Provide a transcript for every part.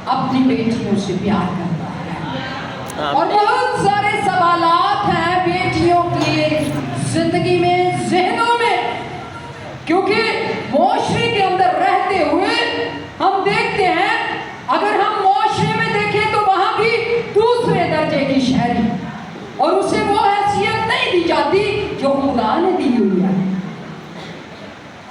अपनी बेटियों से प्यार करता है। और बहुत सारे सवालात हैं बेटियों की जिंदगी में, ज़हनों में, क्योंकि मुआशरे के अंदर रहते हुए हम देखते हैं, अगर हम मुआशरे में देखें तो वहाँ भी दूसरे दर्जे की शहरी, और उसे वो हैसियत नहीं दी जाती जो खुदा ने दी हुई है।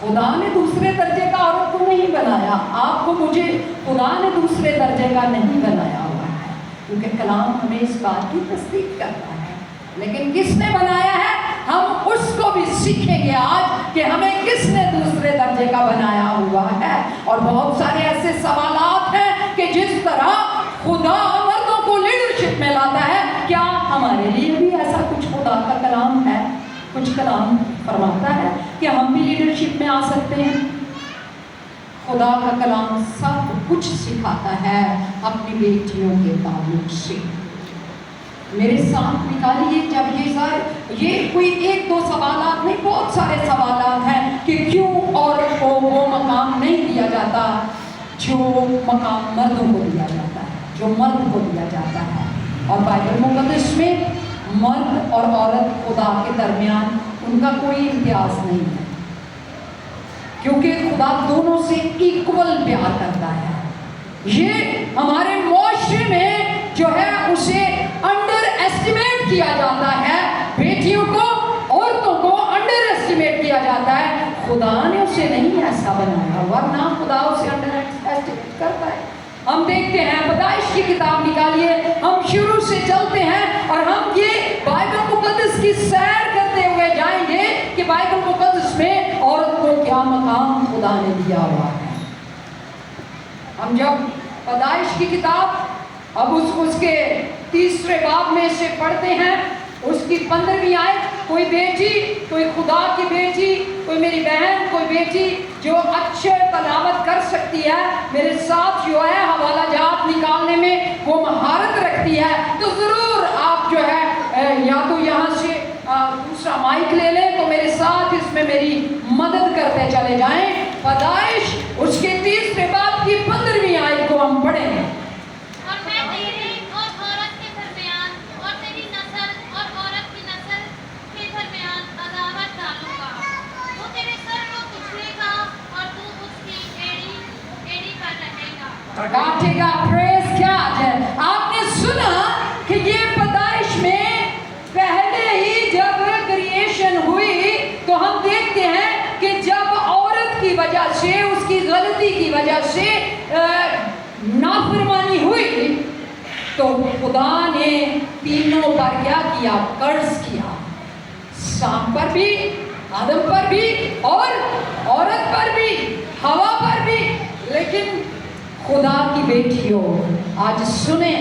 खुदा ने दूसरे दर्जे का औरत को नहीं बनाया, आपको मुझे खुदा ने दूसरे दर्जे का नहीं बनाया हुआ है, क्योंकि कलाम हमें इस बात की तस्दीक करता है। लेकिन किसने बनाया है, हम उसको भी सीखेंगे आज कि हमें किसने दूसरे दर्जे का बनाया हुआ है। और बहुत सारे ऐसे सवालात हैं कि जिस तरह खुदा मर्दों को लीडरशिप में लाता है, क्या हमारे लिए भी ऐसा कुछ खुदा का कलाम है? कुछ कलाम फरमाता है कि हम भी लीडरशिप में आ सकते हैं। खुदा का कलाम सब कुछ सिखाता है अपनी बेटियों के ताल्लुक से। मेरे साथ निकालिए, जब ये कोई एक दो सवालात नहीं, बहुत सारे सवालात हैं कि क्यों औरत को वो मकाम नहीं दिया जाता जो मकाम मर्दों को दिया जाता है, जो मर्द को दिया जाता है। और बाइबल मुक़द्दस में मर्द और औरत खुदा के दरमियान उनका कोई इम्तियाज नहीं है, क्योंकि खुदा दोनों से इक्वल प्यार करता है। ये हमारे मुआशरे में जो है उसे अंडर एस्टिमेट किया जाता है, बेटियों को, औरतों को अंडर एस्टिमेट किया जाता है। खुदा ने उसे नहीं ऐसा बनाया, वरना खुदा उसे अंडर एस्टिमेट करता है। हम देखते हैं, पैदाइश की किताब निकालिए, हम शुरू से चलते हैं और हम ये बाइबल मुक़द्दस की सैर करते हुए जाएंगे कि बाइबल मुक़द्दस में औरत को क्या मकाम खुदा ने दिया हुआ है। हम जब पैदाइश की किताब अब उसके 3 बाब में से पढ़ते हैं, उसकी 15वीं आयत, कोई बेटी, कोई खुदा की बेटी, कोई मेरी बहन, कोई बेटी जो अच्छे तलावत कर सकती है, मेरे साथ जो है हवाला जात निकालने में वो महारत रखती है, तो ज़रूर आप जो है या तो यहाँ से दूसरा माइक ले लें, तो मेरे साथ इसमें मेरी मदद करते चले जाएं। पैदाइश उसके 3 बाब की 15वीं आयत को हम पढ़ें। डांटेगा, प्रेस क्या है। आपने सुना कि ये पैदाइश में पहले ही जब क्रिएशन हुई तो हम देखते हैं कि जब औरत की वजह से, उसकी गलती की वजह से नाफरमानी हुई तो खुदा ने तीनों पर क्या किया, कर्ज किया, सांप पर भी, आदम पर भी और औरत पर भी, हवा पर भी। लेकिन खुदा की बेटियों आज सुने,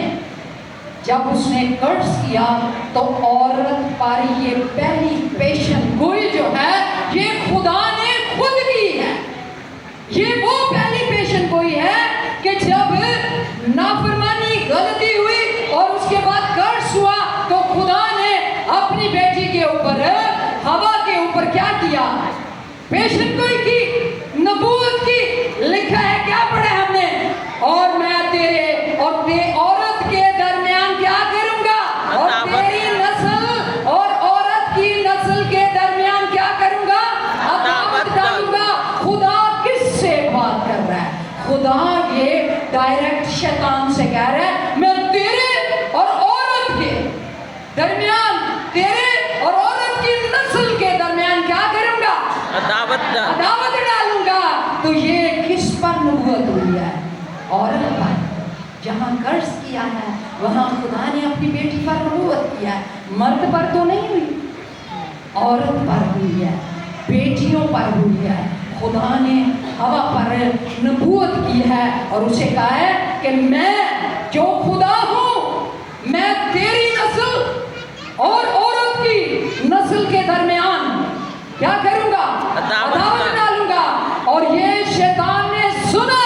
जब उसने कर्ज किया तो औरत पर ये पहली पेशन गोई जो है ये खुदा ने खुद की है। ये वो पहली पेशन गोई है कि जब नाफरमानी, गलती हुई और उसके बाद कर्ज हुआ तो खुदा ने अपनी बेटी के ऊपर, हवा के ऊपर क्या किया, पेशन गोई की, नबूवत की। लिखा है, क्या पढ़े हमने, और मैं तेरे और औरत के दरमियान क्या करूंगा, और तेरी नस्ल और औरत की नस्ल के दरमियान क्या करूंगा, अदावत डालूंगा। खुदा किससे बात कर रहा है? खुदा ये डायरेक्ट शैतान से कह रहा है, मैं तेरे और औरत के दरमियान, तेरे और औरत की नस्ल के दरमियान क्या करूंगा, अदावत डालूंगा। तो ये किस पर नबूवत हुई है? औरत पर। जहाँ कर्ज किया है वहाँ खुदा ने अपनी बेटी पर नबूवत किया है। मर्द पर तो नहीं हुई, औरत पर हुई है, बेटियों पर हुई है। खुदा ने हवा पर नबूवत की है और उसे कहा है कि मैं जो खुदा हूँ, मैं तेरी नस्ल और औरत की नस्ल के दरमियान क्या करूँगा, अदावत डालूंगा। और ये शैतान ने सुना,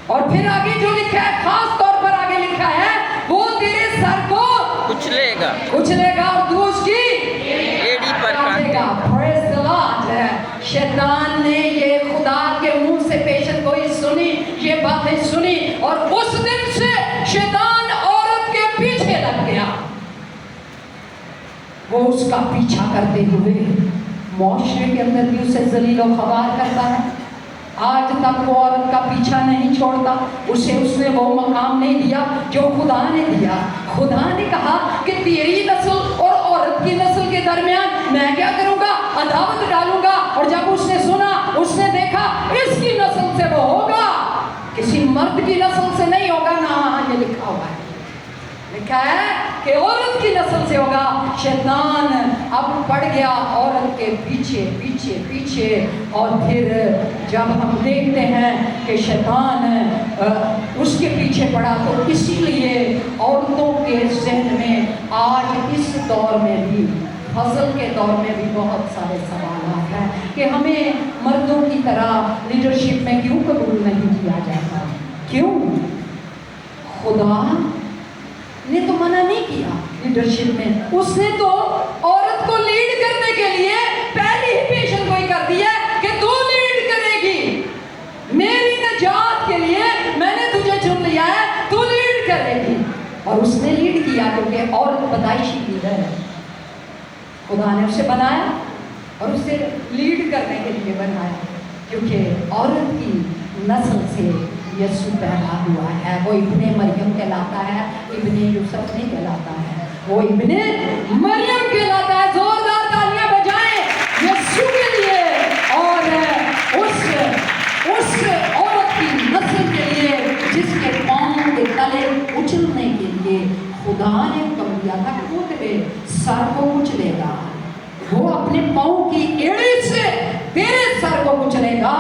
और फिर आगे जो लिखा है, खास तौर पर आगे लिखा है, वो तेरे सर को कुचलेगा और तू उसकी एड़ी पर काटेगा। Praise the Lord. शैतान ने ये खुदा के मुंह से पेशन गोई सुनी, ये बातें सुनी, और उस वो उसका पीछा करते हुए मुआशरे के अंदर भी उसे जलील व ख़वार करता है। आज तक वो औरत का पीछा नहीं छोड़ता, उसे उसने वो मकाम नहीं दिया जो खुदा ने दिया। खुदा ने कहा कि तेरी नस्ल और औरत की नस्ल के दरमियान मैं क्या करूँगा, अदावत डालूंगा। और जब उसने सुना, उसने देखा इसकी नस्ल से वो होगा, किसी मर्द की नस्ल से नहीं होगा। ना, ये लिखा हुआ है, लिखा है कि औरत की नस्ल से होगा। शैतान अब पड़ गया औरत के पीछे पीछे पीछे। और फिर जब हम देखते हैं कि शैतान उसके पीछे पड़ा, तो इसीलिए औरतों के ज़हन में आज इस दौर में भी, फजल के दौर में भी बहुत सारे सवाल हैं कि हमें मर्दों की तरह लीडरशिप में क्यों कबूल नहीं किया जाता। क्यों? खुदा ने तो मना नहीं किया लीडरशिप में, उसने तो औरत को लीड करने के लिए पहली ही पेशन गोई कर दी है कि तू लीड करेगी, मेरी नजात के लिए मैंने तुझे चुन लिया है, तू लीड करेगी। और उसने लीड किया क्योंकि औरत पैदाइशी लीडर है। खुदा ने उसे बनाया और उसे लीड करने के लिए बनाया, क्योंकि औरत की नस्ल से यीशु पैदा हुआ है। वो इब्ने मरियम कहलाता है, इब्ने यूसुफ नहीं कहलाता है, वो इब्ने मरियम कहलाता है। जोरदार तालियां बजाएं यीशु के लिए और उस औरत की नस्ल के लिए जिसके पांव के तले उछलने के लिए खुदा ने हुक्म दिया था कि वो तेरे सर को उछलेगा, वो अपने पांव की एड़ी से तेरे सर को कुचलेगा,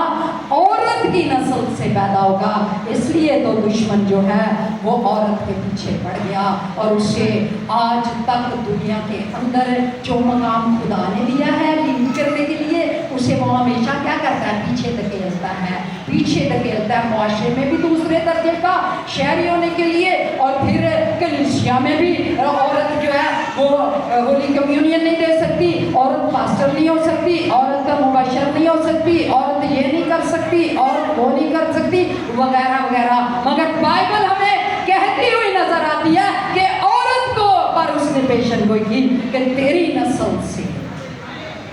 औरत की नस्ल से पैदा होगा। इसलिए तो दुश्मन जो है वो औरत के पीछे पड़ गया और उसे आज तक दुनिया के अंदर जो मकाम खुदा ने दिया है लीड करने के लिए, उसे वो हमेशा क्या करता है, पीछे धकेलता है, पीछे धकेलता है। मुआशरे में भी दूसरे दर्जे का शहरी होने के लिए, और फिर कलीसिया में भी औरत जो है वो होली कम्युनियन नहीं दे सकती, औरत पास्टर नहीं हो सकती, औरत का मुबशर नहीं हो सकती, औरत ये नहीं कर सकती, औरत वो नहीं कर सकती, वगैरह वगैरह। मगर बाइबल हमें कहती हुई नजर आती है कि औरत को पर उसने पेशन गोई की कि तेरी नस्ल से,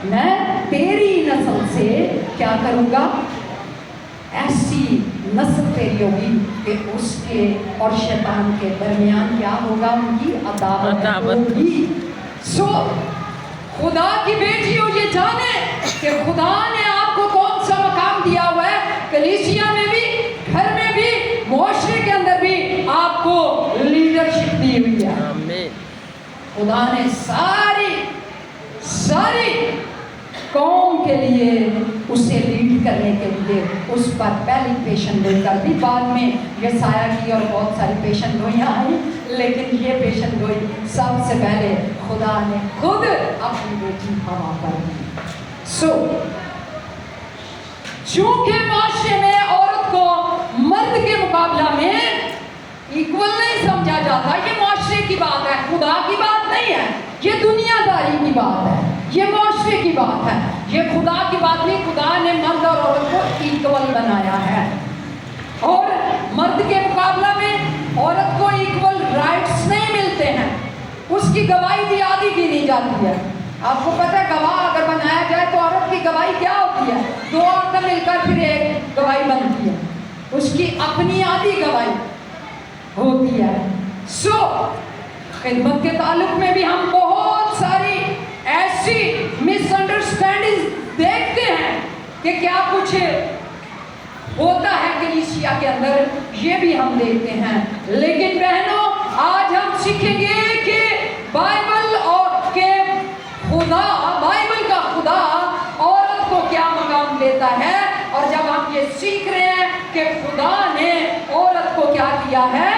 मैं तेरी नस्ल से क्या करूँगा, ऐसी नस्ल तेरी होगी कि उसके और शैतान के दरमियान क्या होगा, उनकी अदावत होगी। सो खुदा की बेटी हो, ये जाने कि खुदा ने आपको कौन सा मकाम दिया हुआ है। कलीसिया में भी, घर में भी, मुआशरे के अंदर भी आपको लीडरशिप दी हुई है। खुदा ने सारी कौम के लिए उसे लीड करने के लिए उस पर पहली पेशन गोई कर दी। बाद में यसाया की और बहुत सारी पेशन गोइयाँ आई, लेकिन ये पेशन गोई सबसे पहले खुदा ने खुद अपनी बेटी हवा पर दी। सो चूंकि माशरे में औरत को मर्द के मुकाबला में इक्वल नहीं समझा जाता, ये माशरे की बात है, खुदा की बात नहीं है, ये दुनियादारी की बात है, ये माशरे की बात है, ये खुदा की बात नहीं। खुदा ने मर्द और औरत को इक्वल बनाया है और मर्द के मुकाबला में औरत को इक्वल राइट्स नहीं मिलते हैं, उसकी गवाही भी आधी गिनी जाती है। आपको पता है गवाह अगर बनाया जाए तो औरत की गवाही क्या होती है, दो औरतें मिलकर फिर एक गवाही बनती है, उसकी अपनी आधी गवाही होती है। सो खिदमत के ताल्लुक में भी हम बहुत सारी ऐसी मिसअंडरस्टैंडिंग देखते हैं कि क्या कुछ होता है कलीसिया के अंदर, ये भी हम देखते हैं। लेकिन बहनों, आज हम सीखेंगे कि बाइबल और के खुदा, बाइबल का खुदा औरत को क्या मकाम देता है। और जब हम ये सीख रहे हैं कि खुदा ने औरत को क्या किया है,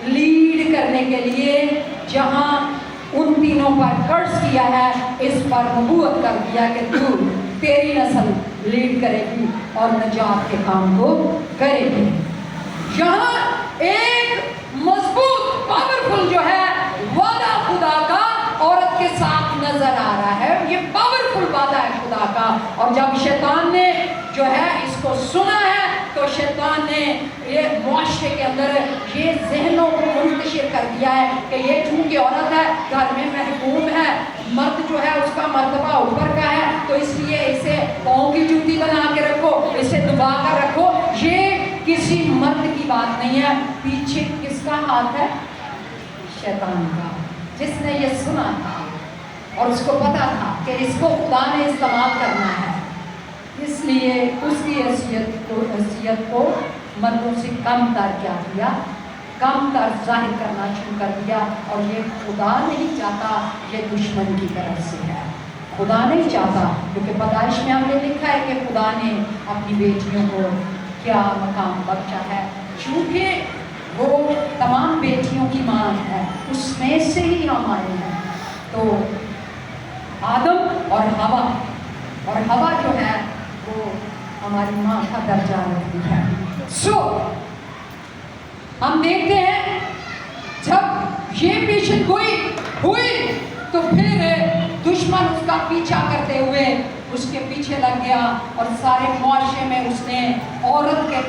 लीड करने के लिए, जहां उन तीनों पर कर्ज किया है, इस पर नबूवत कर दिया कि तू, तेरी नस्ल लीड करेगी और नजात के काम को करेगी। यहाँ एक मजबूत पावरफुल जो है वादा खुदा का औरत के साथ नजर आ रहा है, ये पावरफुल वादा है खुदा का। और जब शैतान ने जो है इसको सुना है तो शैतान ने ये मुआशरे के अंदर ये जहनों को मुंतशिर कर दिया है कि ये चूंकि औरत है, घर में महकूम है, मर्द जो है उसका मर्तबा ऊपर का है, तो इसलिए इसे पाँव की जूती बना के रखो, इसे दबा कर रखो। ये किसी मर्द की बात नहीं है। पीछे किसका हाथ है? शैतान का, जिसने ये सुना था और उसको पता था कि इसको खुदा ने इस्तेमाल करना है, इसलिए उसकी हैसियत को मर्दों से कम तर क्या किया, कम तर जाहिर करना शुरू कर दिया। और ये खुदा नहीं चाहता, ये दुश्मन की तरफ से है। खुदा नहीं चाहता, क्योंकि पैदाइश में हमने लिखा है कि खुदा ने अपनी बेटियों को क्या मकाम बख्शा है, चूँकि वो तमाम बेटियों की माँ है, उसमें से ही हम आए हैं। तो आदम और हवा जो है वो हमारी माँ का दर्जा रखती है। हम देखते हैं जब ये पेशन हुई तो फिर दुश्मन उसका पीछा करते हुए उसके पीछे लग गया और सारे मुआशरे में उसने औरत के